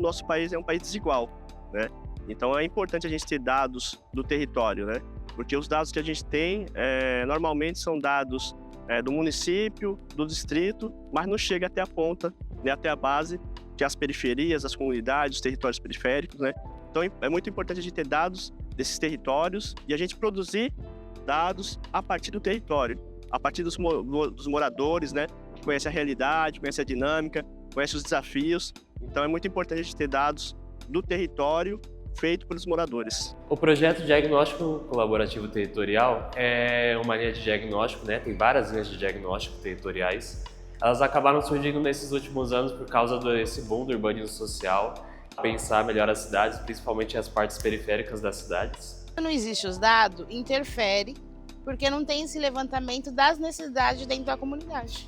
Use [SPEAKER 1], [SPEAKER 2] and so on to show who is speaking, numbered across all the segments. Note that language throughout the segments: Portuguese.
[SPEAKER 1] nosso país é um país desigual, né? Então é importante a gente ter dados do território, né? Porque os dados que a gente tem normalmente são dados do município, do distrito, mas não chega até a ponta, né, até a base, que é as periferias, as comunidades, os territórios periféricos, né? Então é muito importante a gente ter dados desses territórios e a gente produzir dados a partir do território, a partir dos moradores, né? Que conhecem a realidade, conhecem a dinâmica, conhecem os desafios. Então é muito importante a gente ter dados do território feito pelos moradores.
[SPEAKER 2] O projeto Diagnóstico Colaborativo Territorial é uma linha de diagnóstico, né? Tem várias linhas de diagnóstico territoriais. Elas acabaram surgindo nesses últimos anos por causa desse boom do urbanismo social, pensar melhor as cidades, principalmente as partes periféricas das cidades.
[SPEAKER 3] Não existe os dados, interfere, porque não tem esse levantamento das necessidades dentro da comunidade.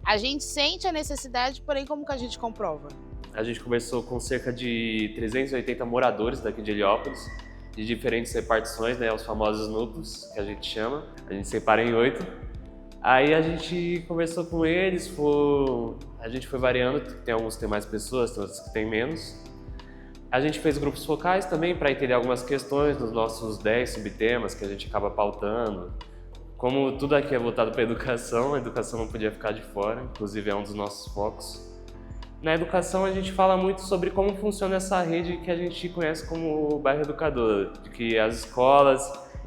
[SPEAKER 3] A gente sente a necessidade, porém como que a gente comprova?
[SPEAKER 2] A gente começou com cerca de 380 moradores daqui de Heliópolis, de diferentes repartições, né, os famosos núcleos, que a gente chama. A gente separa em 8. Aí a gente conversou com eles, a gente foi variando, tem alguns que tem mais pessoas, tem outros que tem menos. A gente fez grupos focais também para entender algumas questões dos nossos 10 subtemas que a gente acaba pautando. Como tudo aqui é voltado para a educação não podia ficar de fora, inclusive é um dos nossos focos. Na educação a gente fala muito sobre como funciona essa rede que a gente conhece como bairro educador, de que as escolas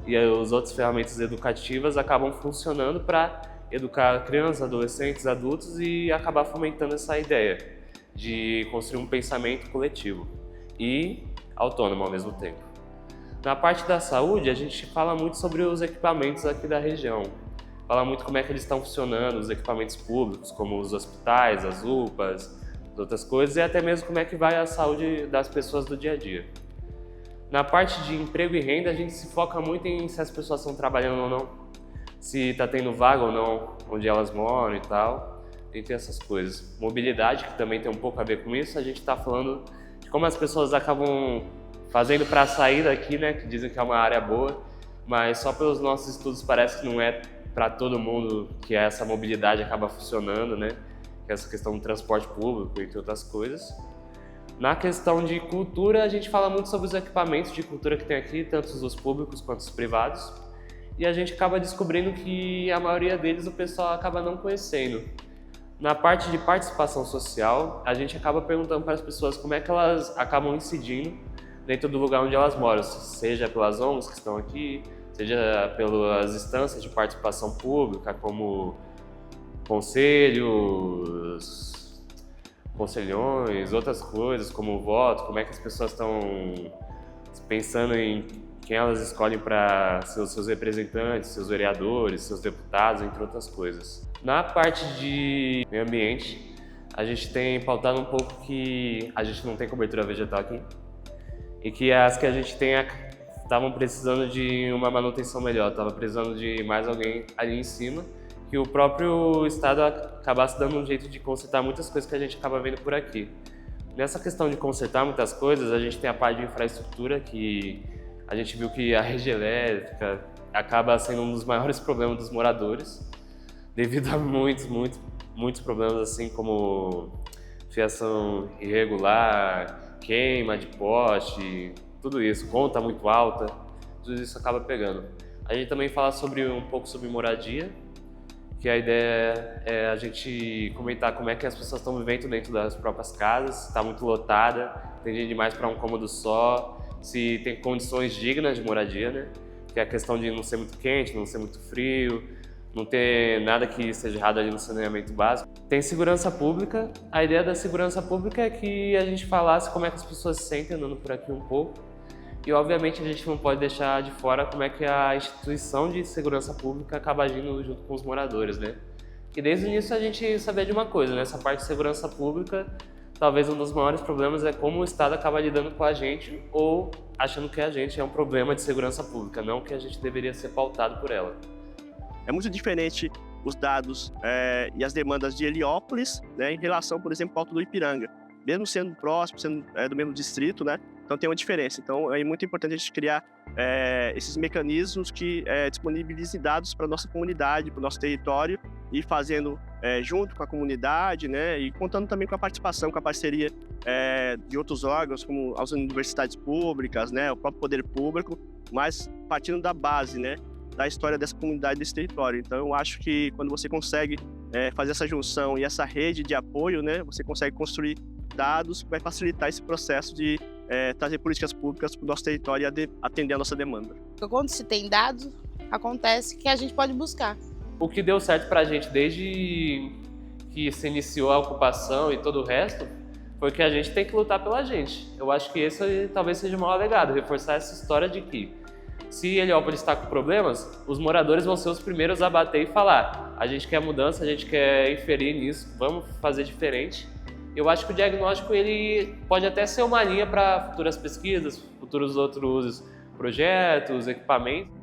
[SPEAKER 2] e as outras ferramentas educativas acabam funcionando para educar crianças, adolescentes, adultos e acabar fomentando essa ideia de construir um pensamento coletivo e autônomo ao mesmo tempo. Na parte da saúde, a gente fala muito sobre os equipamentos aqui da região. Fala muito como é que eles estão funcionando, os equipamentos públicos, como os hospitais, as UPAs, outras coisas, e até mesmo como é que vai a saúde das pessoas do dia a dia. Na parte de emprego e renda, a gente se foca muito em se as pessoas estão trabalhando ou não, se está tendo vaga ou não, onde elas moram e tal, entre essas coisas. Mobilidade, que também tem um pouco a ver com isso, a gente está falando de como as pessoas acabam fazendo para sair daqui, né, que dizem que é uma área boa, mas só pelos nossos estudos parece que não é para todo mundo que essa mobilidade acaba funcionando, né? Essa questão do transporte público, entre outras coisas. Na questão de cultura, a gente fala muito sobre os equipamentos de cultura que tem aqui, tanto os públicos quanto os privados, e a gente acaba descobrindo que a maioria deles o pessoal acaba não conhecendo. Na parte de participação social, a gente acaba perguntando para as pessoas como é que elas acabam incidindo dentro do lugar onde elas moram, seja pelas ONGs que estão aqui, seja pelas instâncias de participação pública, como conselhos, conselhões, outras coisas, como o voto, como é que as pessoas estão pensando em quem elas escolhem para ser os seus representantes, seus vereadores, seus deputados, entre outras coisas. Na parte de meio ambiente, a gente tem pautado um pouco que a gente não tem cobertura vegetal aqui e que as que a gente tem estavam precisando de uma manutenção melhor, estava precisando de mais alguém ali em cima, que o próprio Estado acabasse dando um jeito de consertar muitas coisas que a gente acaba vendo por aqui. Nessa questão de consertar muitas coisas, a gente tem a parte de infraestrutura, que a gente viu que a rede elétrica acaba sendo um dos maiores problemas dos moradores, devido a muitos problemas, assim como fiação irregular, queima de poste, tudo isso, conta muito alta, tudo isso acaba pegando. A gente também fala um pouco sobre moradia, que a ideia é a gente comentar como é que as pessoas estão vivendo dentro das próprias casas, está muito lotada, tem gente demais para um cômodo só, se tem condições dignas de moradia, né? Que é a questão de não ser muito quente, não ser muito frio, não ter nada que esteja errado ali no saneamento básico. Tem segurança pública, a ideia da segurança pública é que a gente falasse como é que as pessoas se sentem andando por aqui um pouco, e obviamente a gente não pode deixar de fora como é que a instituição de segurança pública acaba agindo junto com os moradores, né? E desde o início a gente sabia de uma coisa, né? Essa parte de segurança pública, talvez um dos maiores problemas é como o Estado acaba lidando com a gente ou achando que a gente é um problema de segurança pública, não que a gente deveria ser pautado por ela.
[SPEAKER 1] É muito diferente os dados e as demandas de Heliópolis, né, em relação, por exemplo, ao Alto do Ipiranga. Mesmo sendo próximo, sendo do mesmo distrito, né? Então tem uma diferença. Então é muito importante a gente criar esses mecanismos que disponibilizem dados para a nossa comunidade, para o nosso território, e fazendo junto com a comunidade, né, e contando também com a participação, com a parceria de outros órgãos, como as universidades públicas, né, o próprio poder público, mas partindo da base, né, da história dessa comunidade, desse território. Então eu acho que quando você consegue fazer essa junção e essa rede de apoio, né, você consegue construir dados que vai facilitar esse processo de trazer políticas públicas para o nosso território e atender a nossa demanda.
[SPEAKER 3] Quando se tem dados, acontece que a gente pode buscar.
[SPEAKER 2] O que deu certo pra gente desde que se iniciou a ocupação e todo o resto foi que a gente tem que lutar pela gente. Eu acho que esse talvez seja o maior legado, reforçar essa história de que se Heliópolis está com problemas, os moradores vão ser os primeiros a bater e falar: a gente quer mudança, a gente quer inferir nisso, vamos fazer diferente. Eu acho que o diagnóstico ele pode até ser uma linha para futuras pesquisas, futuros outros projetos, equipamentos.